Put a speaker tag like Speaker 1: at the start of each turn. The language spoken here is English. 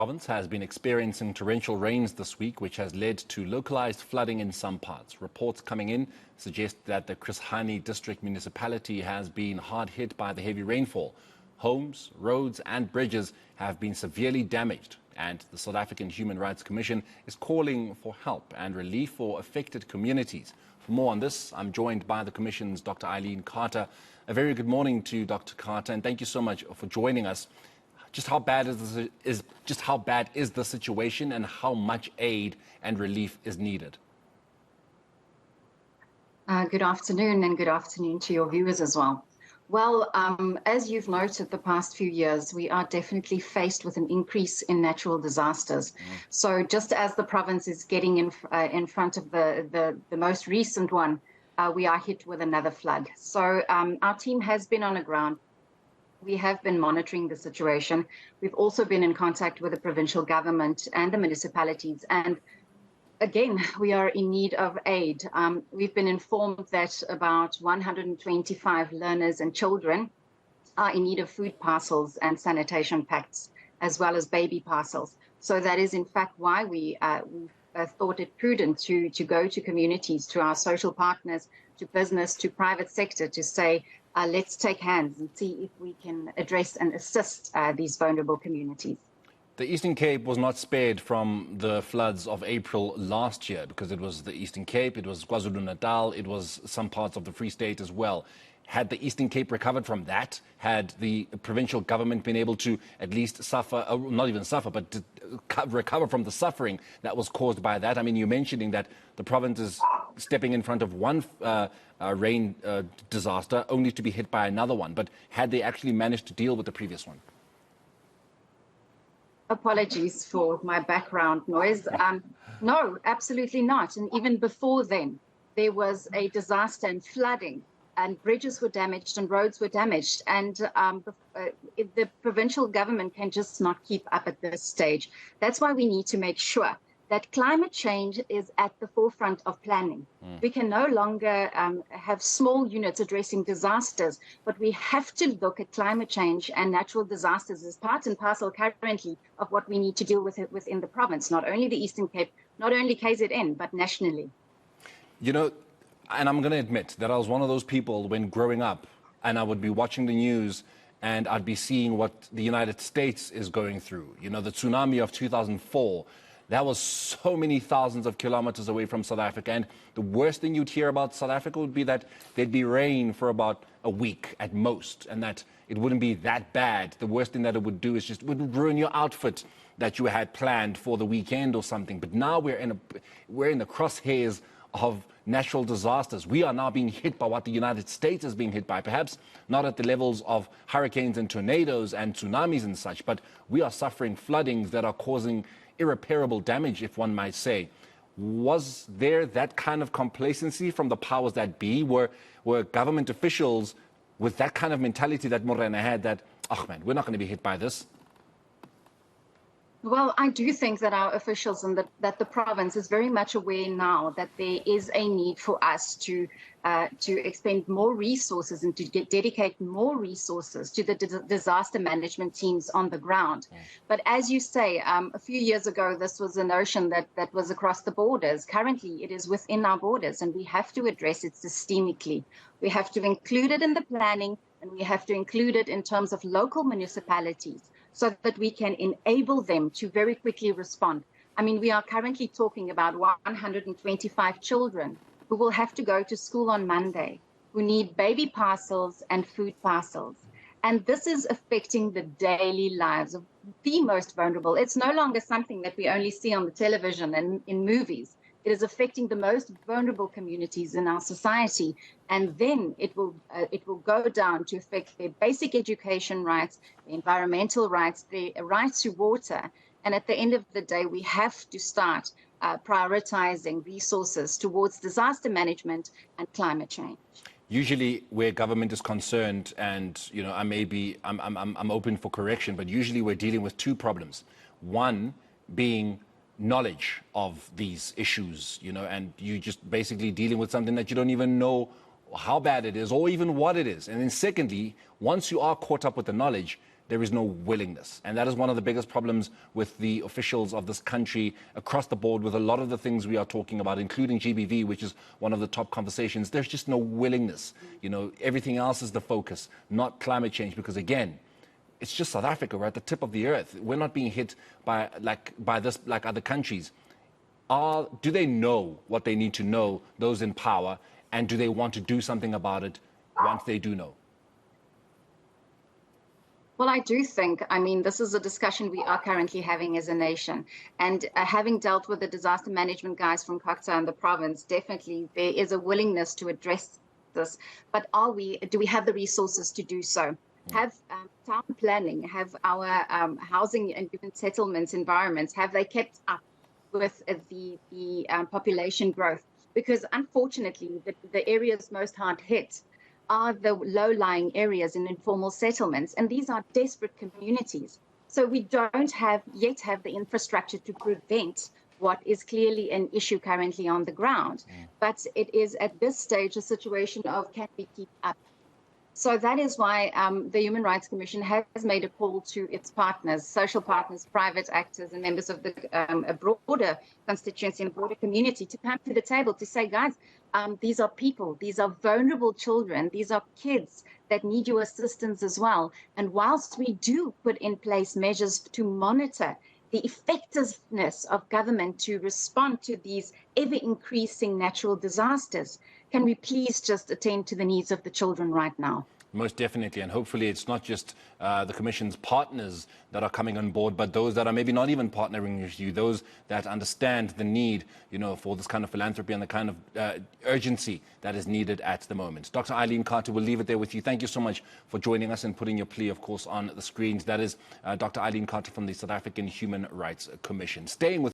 Speaker 1: Province has been experiencing torrential rains this week, which has led to localized flooding in some parts. Reports coming in suggest that the Komani district municipality has been hard hit by the heavy rainfall. Homes, roads and bridges have been severely damaged, and the South African Human Rights Commission is calling for help and relief for affected communities. For more on this, I'm joined by the Commission's Dr. Eileen Carter. A very good morning to you, Dr. Carter, and thank you so much for joining us. Just how bad is the situation, and how much aid and relief is needed?
Speaker 2: Good afternoon, and good afternoon to your viewers as well. Well, as you've noted the past few years, we are definitely faced with an increase in natural disasters. So just as the province is getting in front of the most recent one, we are hit with another flood. So our team has been on the ground. We have been monitoring the situation. We've also been in contact with the provincial government and the municipalities. And again, we are in need of aid. We've been informed that about 125 learners and children are in need of food parcels and sanitation packs, as well as baby parcels. So that is in fact why we thought it prudent to go to communities, to our social partners, to business, to private sector, to say, let's take hands and see if we can address and assist these vulnerable communities.
Speaker 1: The Eastern Cape was not spared from the floods of April last year, because it was the Eastern Cape, it was KwaZulu-Natal, it was some parts of the Free State as well. Had the Eastern Cape recovered from that? Had the provincial government been able to at least suffer, not even suffer, but to recover from the suffering that was caused by that? I mean, you're mentioning that the province is stepping in front of one rain disaster only to be hit by another one. But had they actually managed to deal with the previous one?
Speaker 2: Apologies for my background noise. No, absolutely not. And even before then, there was a disaster and flooding, and bridges were damaged and roads were damaged. And the provincial government can just not keep up at this stage. That's why we need to make sure that climate change is at the forefront of planning. We can no longer have small units addressing disasters, but we have to look at climate change and natural disasters as part and parcel currently of what we need to deal with it within the province, not only the Eastern Cape, not only KZN, but nationally.
Speaker 1: You know, and I'm going to admit that I was one of those people when growing up, and I would be watching the news and I'd be seeing what the United States is going through. You know, the tsunami of 2004, that was so many thousands of kilometers away from South Africa. And the worst thing you'd hear about South Africa would be that there'd be rain for about a week at most, and that it wouldn't be that bad. The worst thing that it would do is just would ruin your outfit that you had planned for the weekend or something. But now we're in the crosshairs of natural disasters. We are now being hit by what the United States is being hit by, perhaps not at the levels of hurricanes and tornadoes and tsunamis and such, but we are suffering floodings that are causing irreparable damage, if one might say. Was there that kind of complacency from the powers that be? Were government officials with that kind of mentality that Morena had, that, oh man, we're not going to be hit by this?
Speaker 2: Well, I do think that our officials and that the province is very much aware now that there is a need for us to expend more resources and to dedicate more resources to the disaster management teams on the ground. But as you say, a few years ago, this was a notion that was across the borders. Currently, it is within our borders, and we have to address it systemically. We have to include it in the planning, and we have to include it in terms of local municipalities, so that we can enable them to very quickly respond. I mean, we are currently talking about 125 children who will have to go to school on Monday, who need baby parcels and food parcels. And this is affecting the daily lives of the most vulnerable. It's no longer something that we only see on the television and in movies. It is affecting the most vulnerable communities in our society, and then it will go down to affect their basic education rights, their environmental rights, their rights to water. And at the end of the day, we have to start prioritizing resources towards disaster management and climate change.
Speaker 1: Usually, where government is concerned, and you know, I'm open for correction, but usually we're dealing with two problems. One being knowledge of these issues, you know, and you just basically dealing with something that you don't even know how bad it is or even what it is. And then secondly, once you are caught up with the knowledge, there is no willingness. And that is one of the biggest problems with the officials of this country across the board with a lot of the things we are talking about, including GBV, which is one of the top conversations. There's just no willingness. You know, everything else is the focus, not climate change, because again, it's just South Africa. We're at the tip of the earth. We're not being hit by this like other countries. Do they know what they need to know, those in power, and do they want to do something about it once they do know?
Speaker 2: Well, I do think, I mean, this is a discussion we are currently having as a nation. And having dealt with the disaster management guys from Cocta and the province, definitely there is a willingness to address this. But do we have the resources to do so? Have town planning, have our housing and human settlements environments, have they kept up with the population growth? Because unfortunately, the areas most hard hit are the low-lying areas in informal settlements, and these are desperate communities. So we don't yet have the infrastructure to prevent what is clearly an issue currently on the ground. But it is at this stage a situation of can we keep up? So that is why the Human Rights Commission has made a call to its partners, social partners, private actors, and members of a broader constituency and broader community to come to the table to say, guys, these are people, these are vulnerable children, these are kids that need your assistance as well. And whilst we do put in place measures to monitor the effectiveness of government to respond to these ever-increasing natural disasters, can we please just attend to the needs of the children right now?
Speaker 1: Most definitely, and hopefully it's not just the Commission's partners that are coming on board, but those that are maybe not even partnering with you, those that understand the need, you know, for this kind of philanthropy and the kind of urgency that is needed at the moment. Dr. Eileen Carter, we'll leave it there with you. Thank you so much for joining us and putting your plea, of course, on the screens. That is Dr. Eileen Carter from the South African Human Rights Commission. Staying with